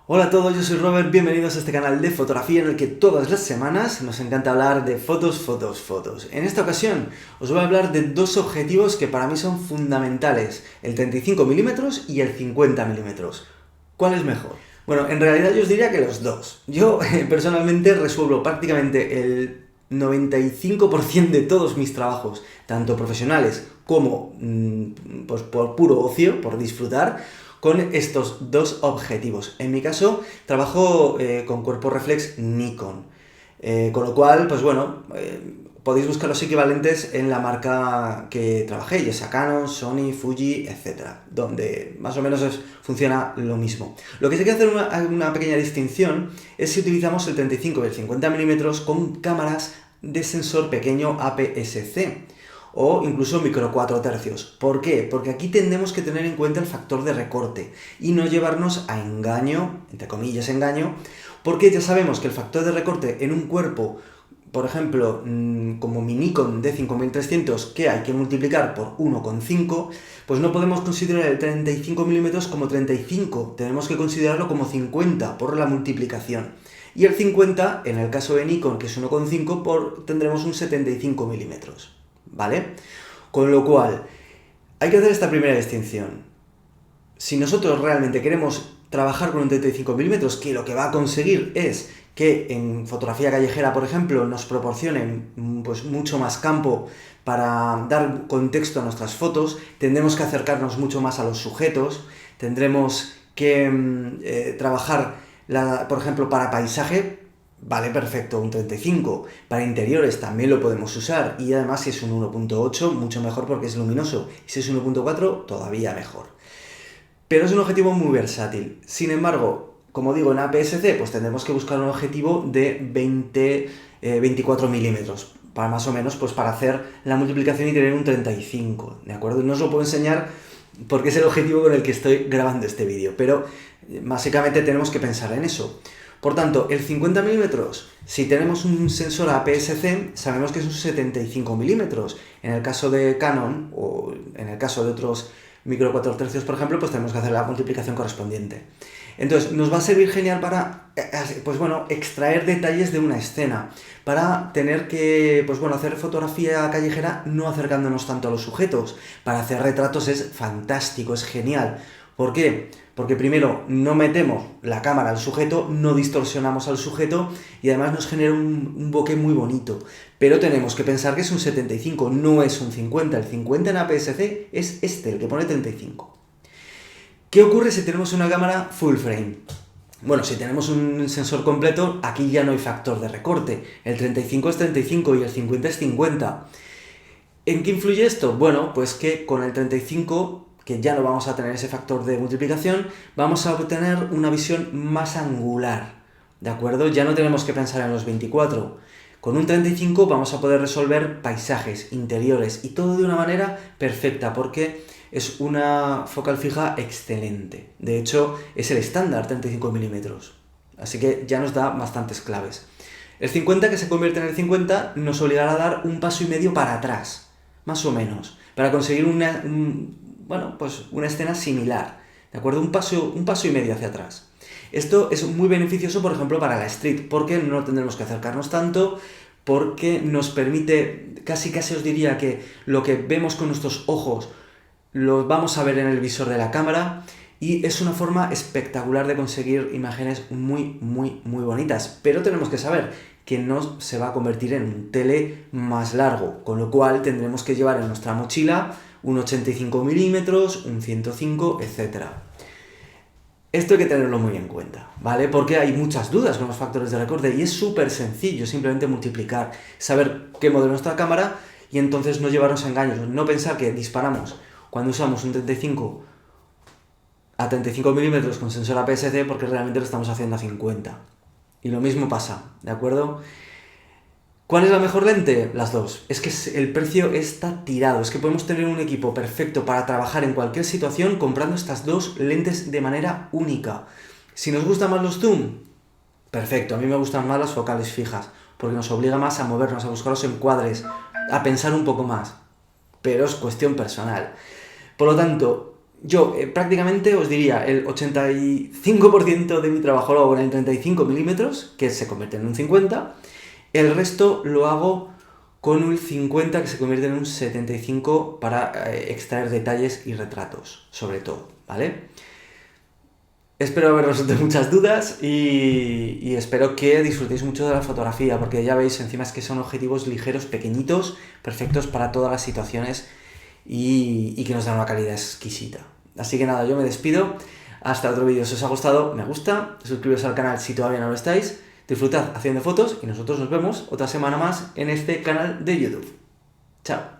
Hola a todos, yo soy Robert, bienvenidos a este canal de fotografía en el que todas las semanas nos encanta hablar de fotos, fotos, fotos. En esta ocasión os voy a hablar de dos objetivos que para mí son fundamentales, el 35 mm y el 50 mm. ¿Cuál es mejor? Bueno, en realidad yo os diría que los dos. Yo personalmente resuelvo prácticamente el 95% de todos mis trabajos, tanto profesionales como pues por puro ocio, por disfrutar, con estos dos objetivos. En mi caso, trabajo con cuerpo reflex Nikon, con lo cual, pues bueno, podéis buscar los equivalentes en la marca que trabajé, ya sea Canon, Sony, Fuji, etcétera, donde más o menos funciona lo mismo. Lo que sí hay que hacer una pequeña distinción es si utilizamos el 35 y el 50 mm con cámaras de sensor pequeño APS-C o incluso micro 4 tercios. ¿Por qué? Porque aquí tendremos que tener en cuenta el factor de recorte y no llevarnos a engaño, entre comillas engaño, porque ya sabemos que el factor de recorte en un cuerpo, por ejemplo, como mi Nikon D5300, que hay que multiplicar por 1,5, pues no podemos considerar el 35 mm como 35, tenemos que considerarlo como 50 por la multiplicación. Y el 50, en el caso de Nikon, que es 1,5, tendremos un 75 mm. ¿Vale? Con lo cual, hay que hacer esta primera distinción. Si nosotros realmente queremos trabajar con un 35 mm, que lo que va a conseguir es que en fotografía callejera, por ejemplo, nos proporcionen pues, mucho más campo para dar contexto a nuestras fotos, tendremos que acercarnos mucho más a los sujetos, tendremos que trabajar, por ejemplo, para paisaje. Vale, perfecto, un 35. Para interiores también lo podemos usar. Y además si es un 1.8, mucho mejor porque es luminoso. Y si es un 1.4, todavía mejor. Pero es un objetivo muy versátil. Sin embargo, como digo, en APS-C, pues tendremos que buscar un objetivo de 24 milímetros. Para más o menos, pues para hacer la multiplicación y tener un 35. ¿De acuerdo? No os lo puedo enseñar porque es el objetivo con el que estoy grabando este vídeo. Pero básicamente tenemos que pensar en eso. Por tanto, el 50 mm, si tenemos un sensor APS-C, sabemos que es un 75 mm. En el caso de Canon, o en el caso de otros micro 4 tercios, por ejemplo, pues tenemos que hacer la multiplicación correspondiente. Entonces, nos va a servir genial para, pues bueno, extraer detalles de una escena, para tener que, pues bueno, hacer fotografía callejera no acercándonos tanto a los sujetos. Para hacer retratos es fantástico, es genial. ¿Por qué? Porque primero no metemos la cámara al sujeto, no distorsionamos al sujeto y además nos genera un bokeh muy bonito. Pero tenemos que pensar que es un 75, no es un 50. El 50 en APS-C es este, el que pone 35. ¿Qué ocurre si tenemos una cámara full frame? Bueno, si tenemos un sensor completo, aquí ya no hay factor de recorte. El 35 es 35 y el 50 es 50. ¿En qué influye esto? Bueno, pues que con el 35, que ya no vamos a tener ese factor de multiplicación, vamos a obtener una visión más angular, ¿de acuerdo? Ya no tenemos que pensar en los 24. Con un 35 vamos a poder resolver paisajes, interiores y todo de una manera perfecta, porque es una focal fija excelente. De hecho, es el estándar 35 milímetros. Así que ya nos da bastantes claves. El 50, que se convierte en el 50, nos obligará a dar un paso y medio para atrás, más o menos, para conseguir una escena similar, ¿de acuerdo? Un paso y medio hacia atrás. Esto es muy beneficioso, por ejemplo, para la street, porque no tendremos que acercarnos tanto, porque nos permite, casi os diría que lo que vemos con nuestros ojos lo vamos a ver en el visor de la cámara, y es una forma espectacular de conseguir imágenes muy, muy, muy bonitas. Pero tenemos que saber que no se va a convertir en un tele más largo, con lo cual tendremos que llevar en nuestra mochila un 85 milímetros, un 105, etc. Esto hay que tenerlo muy en cuenta, ¿vale? Porque hay muchas dudas con los factores de recorte y es súper sencillo, simplemente multiplicar, saber qué modelo es nuestra cámara y entonces no llevarnos a engaños, no pensar que disparamos cuando usamos un 35 a 35 milímetros con sensor APS-C porque realmente lo estamos haciendo a 50. Y lo mismo pasa, ¿de acuerdo? ¿Cuál es la mejor lente? Las dos. Es que el precio está tirado. Es que podemos tener un equipo perfecto para trabajar en cualquier situación comprando estas dos lentes de manera única. Si nos gustan más los zoom, perfecto. A mí me gustan más las focales fijas, porque nos obliga más a movernos, a buscar los encuadres, a pensar un poco más. Pero es cuestión personal. Por lo tanto, yo prácticamente os diría, el 85% de mi trabajo lo hago en 35 milímetros, que se convierte en un 50, el resto lo hago con un 50 que se convierte en un 75 para extraer detalles y retratos, sobre todo, ¿vale? Espero haber resuelto muchas dudas y espero que disfrutéis mucho de la fotografía, porque ya veis, encima es que son objetivos ligeros, pequeñitos, perfectos para todas las situaciones y que nos dan una calidad exquisita. Así que nada, yo me despido. Hasta otro vídeo. Si os ha gustado, me gusta, suscribiros al canal si todavía no lo estáis, disfrutad haciendo fotos y nosotros nos vemos otra semana más en este canal de YouTube. Chao.